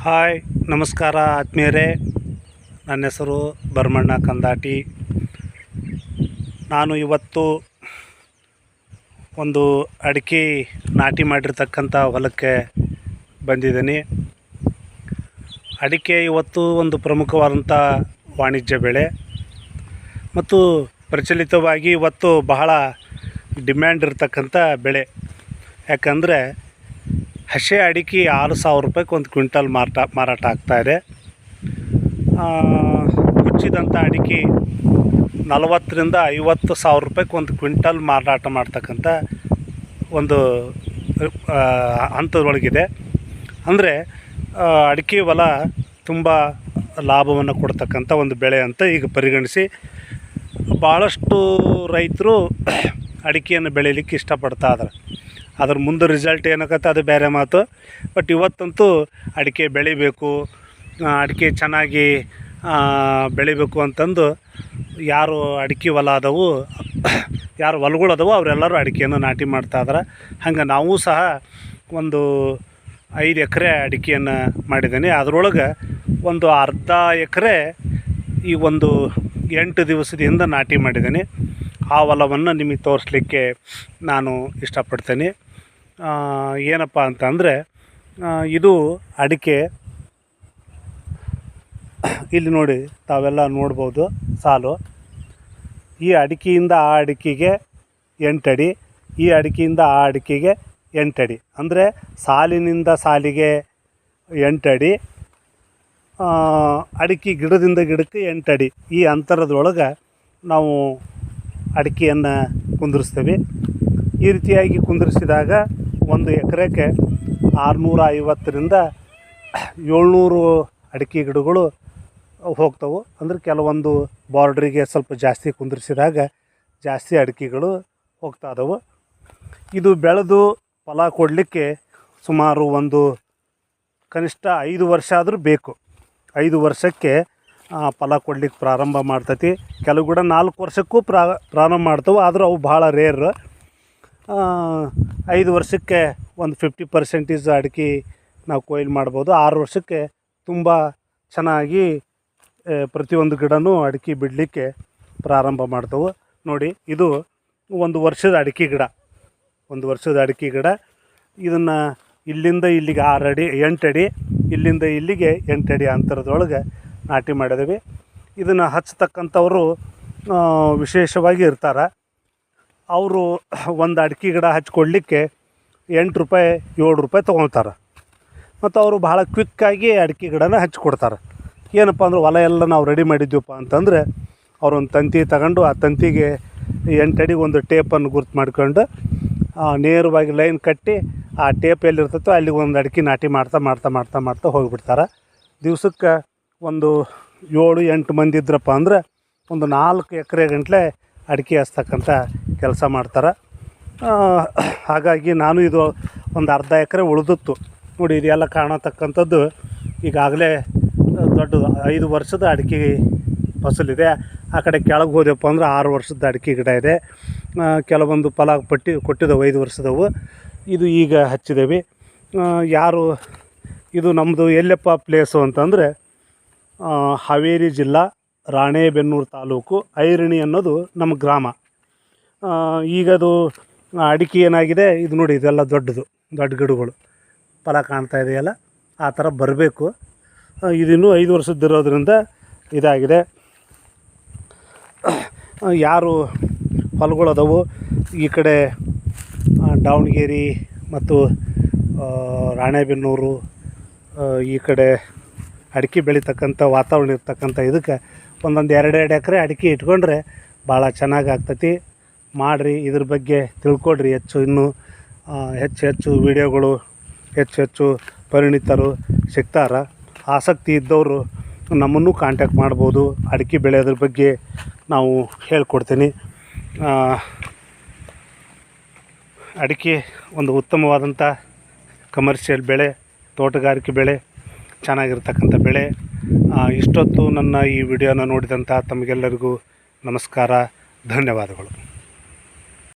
Hi ನಮಸ್ಕಾರ ಆತ್ಮೀಯರೇ, ನನ್ನ ಹೆಸರು ಭರಮಣ್ಣ ಕಂದಾಟಿ. ನಾನು ಇವತ್ತು ಒಂದು ಅಡಿಕೆ ನಾಟಿ ಮಾಡಿರ್ತಕ್ಕಂಥ ಹೊಲಕ್ಕೆ ಬಂದಿದ್ದೀನಿ. ಅಡಿಕೆ ಇವತ್ತು ಒಂದು ಪ್ರಮುಖವಾದಂಥ ವಾಣಿಜ್ಯ ಬೆಳೆ ಮತ್ತು ಪ್ರಚಲಿತವಾಗಿ ಇವತ್ತು ಬಹಳ ಡಿಮ್ಯಾಂಡ್ ಇರ್ತಕ್ಕಂಥ ಬೆಳೆ. ಯಾಕಂದರೆ ಹಸೆ ಅಡಿಕೆ 6,000 ರೂಪಾಯಿಗೆ ಒಂದು ಕ್ವಿಂಟಲ್ ಮಾರಾಟ ಆಗ್ತಾಯಿದೆ. ಮುಚ್ಚಿದಂಥ ಅಡಿಕೆ 40,000 ರಿಂದ 50,000 ರೂಪಾಯಿಗೆ ಒಂದು ಕ್ವಿಂಟಲ್ ಮಾರಾಟ ಮಾಡ್ತಕ್ಕಂಥ ಒಂದು ಹಂತದೊಳಗಿದೆ. ಅಂದರೆ ಅಡಿಕೆ ಹೊಲ ತುಂಬ ಲಾಭವನ್ನು ಕೊಡ್ತಕ್ಕಂಥ ಒಂದು ಬೆಳೆ ಅಂತ ಈಗ ಪರಿಗಣಿಸಿ ಭಾಳಷ್ಟು ರೈತರು ಅಡಿಕೆಯನ್ನು ಬೆಳೀಲಿಕ್ಕೆ ಇಷ್ಟಪಡ್ತಾ ಇದ್ದಾರೆ. ಅದ್ರ ಮುಂದೆ ರಿಸಲ್ಟ್ ಏನಾಗತ್ತೆ ಅದು ಬೇರೆ ಮಾತು. ಬಟ್ ಇವತ್ತಂತೂ ಅಡಿಕೆ ಬೆಳಿಬೇಕು, ಅಡಿಕೆ ಚೆನ್ನಾಗಿ ಬೆಳಿಬೇಕು ಅಂತಂದು ಯಾರು ಅಡಿಕೆ ಹೊಲ ಅದಾವು, ಯಾರು ಹೊಲಗಳದವು ಅವರೆಲ್ಲರೂ ಅಡಿಕೆಯನ್ನು ನಾಟಿ ಮಾಡ್ತಾಯಿದ್ದಾರೆ. ಹಂಗೆ ನಾವು ಸಹ ಒಂದು 5 ಎಕರೆ ಅಡಿಕೆಯನ್ನು ಮಾಡಿದ್ದೀನಿ. ಅದರೊಳಗೆ ಒಂದು ಅರ್ಧ ಎಕರೆ ಈ ಒಂದು 8 ದಿವಸದಿಂದ ನಾಟಿ ಮಾಡಿದ್ದೀನಿ. ಆ ಹೊಲವನ್ನು ನಿಮಗೆ ತೋರಿಸ್ಲಿಕ್ಕೆ ನಾನು ಇಷ್ಟಪಡ್ತೇನೆ. ಏನಪ್ಪ ಅಂತಂದರೆ ಇದು ಅಡಿಕೆ, ಇಲ್ಲಿ ನೋಡಿ ತಾವೆಲ್ಲ ನೋಡ್ಬೋದು ಸಾಲು. ಈ ಅಡಿಕೆಯಿಂದ ಆ ಅಡಿಕೆಗೆ 8 ಅಡಿ, ಈ ಅಡಿಕೆಯಿಂದ ಆ ಅಡಿಕೆಗೆ 8 ಅಡಿ, ಅಂದರೆ ಸಾಲಿನಿಂದ ಸಾಲಿಗೆ 8 ಅಡಿ, ಅಡಿಕೆ ಗಿಡದಿಂದ ಗಿಡಕ್ಕೆ 8 ಅಡಿ. ಈ ಅಂತರದೊಳಗೆ ನಾವು ಅಡಿಕೆಯನ್ನು ಕುಂದಿರಿಸ್ತೀವಿ. ಈ ರೀತಿಯಾಗಿ ಕುಂದಿರಿಸಿದಾಗ ಒಂದು ಎಕರೆಗೆ 650 ರಿಂದ 700 ಅಡಿಕೆ ಗಿಡಗಳು ಹೋಗ್ತವೆ. ಅಂದರೆ ಕೆಲವೊಂದು ಬಾರ್ಡ್ರಿಗೆ ಸ್ವಲ್ಪ ಜಾಸ್ತಿ ಕುಂದಿರಿಸಿದಾಗ ಜಾಸ್ತಿ ಅಡಿಕೆಗಳು ಹೋಗ್ತಾ ಇದಾವೆ. ಇದು ಬೆಳೆದು ಫಲ ಕೊಡಲಿಕ್ಕೆ ಸುಮಾರು ಒಂದು ಕನಿಷ್ಠ 5 ವರ್ಷ ಆದರೂ ಬೇಕು. 5 ವರ್ಷಕ್ಕೆ ಫಲ ಕೊಡ್ಲಿಕ್ಕೆ ಪ್ರಾರಂಭ ಮಾಡ್ತೈತಿ. ಕೆಲವು ಗಿಡ 4 ವರ್ಷಕ್ಕೂ ಪ್ರಾರಂಭ ಮಾಡ್ತವೆ, ಆದರೂ ಅವು ಭಾಳ ರೇರ್. 5 ವರ್ಷಕ್ಕೆ ಒಂದು 50% ಅಡಿಕೆ ನಾವು ಕೊಯ್ಲು ಮಾಡ್ಬೋದು. 6 ವರ್ಷಕ್ಕೆ ತುಂಬ ಚೆನ್ನಾಗಿ ಪ್ರತಿಯೊಂದು ಗಿಡನೂ ಅಡಿಕೆ ಬಿಡಲಿಕ್ಕೆ ಪ್ರಾರಂಭ ಮಾಡ್ತವೆ. ನೋಡಿ, ಇದು 1 ವರ್ಷದ ಅಡಿಕೆ ಗಿಡ, 1 ವರ್ಷದ ಅಡಿಕೆ ಗಿಡ. ಇದನ್ನು ಇಲ್ಲಿಂದ ಇಲ್ಲಿಗೆ 6 ಅಡಿ 8 ಅಡಿ, ಇಲ್ಲಿಂದ ಇಲ್ಲಿಗೆ 8 ಅಡಿ ಅಂತರದೊಳಗೆ ನಾಟಿ ಮಾಡಿದ್ದೀವಿ. ಇದನ್ನು ಹಚ್ಚತಕ್ಕಂಥವರು ವಿಶೇಷವಾಗಿ ಇರ್ತಾರೆ. ಅವರು ಒಂದು ಅಡಿಕೆ ಗಿಡ ಹಚ್ಕೊಡ್ಲಿಕ್ಕೆ 8 ರೂಪಾಯಿ 7 ರೂಪಾಯಿ ತೊಗೊಳ್ತಾರೆ. ಮತ್ತು ಅವರು ಭಾಳ ಕ್ವಿಕ್ಕಾಗಿ ಅಡಿಕೆ ಗಿಡನ ಹಚ್ಕೊಡ್ತಾರೆ. ಏನಪ್ಪ ಅಂದ್ರೆ ಹೊಲ ಎಲ್ಲ ನಾವು ರೆಡಿ ಮಾಡಿದ್ದೀವಪ್ಪ ಅಂತಂದರೆ ಅವರೊಂದು ತಂತಿ ತಗೊಂಡು ಆ ತಂತಿಗೆ 8 ಅಡಿಗೆ ಒಂದು ಟೇಪನ್ನು ಗುರ್ತು ಮಾಡ್ಕೊಂಡು ನೇರವಾಗಿ ಲೈನ್ ಕಟ್ಟಿ ಆ ಟೇಪ್ ಎಲ್ಲಿರ್ತೈತೋ ಅಲ್ಲಿಗೆ ಒಂದು ಅಡಿಕೆ ನಾಟಿ ಮಾಡ್ತಾ ಹೋಗಿಬಿಡ್ತಾರೆ. ದಿವ್ಸಕ್ಕೆ ಒಂದು 7-8 ಮಂದಿ ಇದ್ರಪ್ಪ ಅಂದ್ರೆ ಒಂದು 4 ಎಕರೆ ಗಂಟಲೆ ಅಡಿಕೆ ಹಚ್ತಕ್ಕಂಥ ಕೆಲಸ ಮಾಡ್ತಾರೆ. ಹಾಗಾಗಿ ನಾನು ಇದು ಒಂದು ಅರ್ಧ ಎಕರೆ ಉಳಿದಿತ್ತು. ನೋಡಿ, ಇದೆಲ್ಲ ಕಾಣತಕ್ಕಂಥದ್ದು ಈಗಾಗಲೇ ದೊಡ್ಡದು 5 ವರ್ಷದ ಅಡಿಕೆ ಫಸಲಿದೆ. ಆ ಕಡೆ ಕೆಳಗೆ ಹೋದೆಪ್ಪ ಅಂದ್ರೆ 6 ವರ್ಷದ ಅಡಿಕೆ ಗಿಡ ಇದೆ. ಕೆಲವೊಂದು ಫಲ ಕೊಟ್ಟಿದ್ದವು 5 ವರ್ಷದವು. ಇದು ಈಗ ಹಚ್ಚಿದ್ದೇವೆ. ಇದು ನಮ್ಮದು ಎಲ್ಲಪ್ಪ ಪ್ಲೇಸು ಅಂತಂದರೆ ಹಾವೇರಿ ಜಿಲ್ಲಾ ರಾಣೆಬೆನ್ನೂರು ತಾಲೂಕು ಐರಣಿ ಅನ್ನೋದು ನಮ್ಮ ಗ್ರಾಮ. ಈಗದು ಅಡಿಕೆ ಏನಾಗಿದೆ, ಇದು ನೋಡಿ, ಇದೆಲ್ಲ ದೊಡ್ಡ ಗಿಡಗಳು ಫಲ ಕಾಣ್ತಾ ಇದೆಯಲ್ಲ, ಆ ಥರ ಬರಬೇಕು. ಇದಿನ್ನೂ 5 ವರ್ಷದ್ದಿರೋದ್ರಿಂದ ಇದಾಗಿದೆ. ಯಾರು ಹೊಲಗಳದವು ಈ ಕಡೆ ದಾವಣಗೆರೆ ಮತ್ತು ರಾಣೆಬೆನ್ನೂರು ಈ ಕಡೆ ಅಡಿಕೆ ಬೆಳೀತಕ್ಕಂಥ ವಾತಾವರಣ ಇರ್ತಕ್ಕಂಥ ಇದಕ್ಕೆ ಒಂದೊಂದು 2 ಎಕರೆ ಅಡಿಕೆ ಇಟ್ಕೊಂಡ್ರೆ ಭಾಳ ಚೆನ್ನಾಗಿ ಆಗ್ತೈತಿ. ಮಾಡಿರಿ, ಇದ್ರ ಬಗ್ಗೆ ತಿಳ್ಕೊಡ್ರಿ. ಇನ್ನೂ ಹೆಚ್ಚು ವಿಡಿಯೋಗಳು, ಹೆಚ್ಚು ಪರಿಣಿತರು ಸಿಗ್ತಾರೆ. ಆಸಕ್ತಿ ಇದ್ದವರು ನಮ್ಮನ್ನು ಕಾಂಟ್ಯಾಕ್ಟ್ ಮಾಡ್ಬೋದು. ಅಡಿಕೆ ಬೆಳೆಯೋದ್ರ ಬಗ್ಗೆ ನಾವು ಹೇಳ್ಕೊಡ್ತೀನಿ. ಅಡಿಕೆ ಒಂದು ಉತ್ತಮವಾದಂಥ ಕಮರ್ಷಿಯಲ್ ಬೆಳೆ, ತೋಟಗಾರಿಕೆ ಬೆಳೆ, ಚೆನ್ನಾಗಿರ್ತಕ್ಕಂಥ ಬೆಳೆ. ಇಷ್ಟೊತ್ತು ನನ್ನ ಈ ವಿಡಿಯೋನ ನೋಡಿದಂಥ ತಮಗೆಲ್ಲರಿಗೂ ನಮಸ್ಕಾರ, ಧನ್ಯವಾದಗಳು.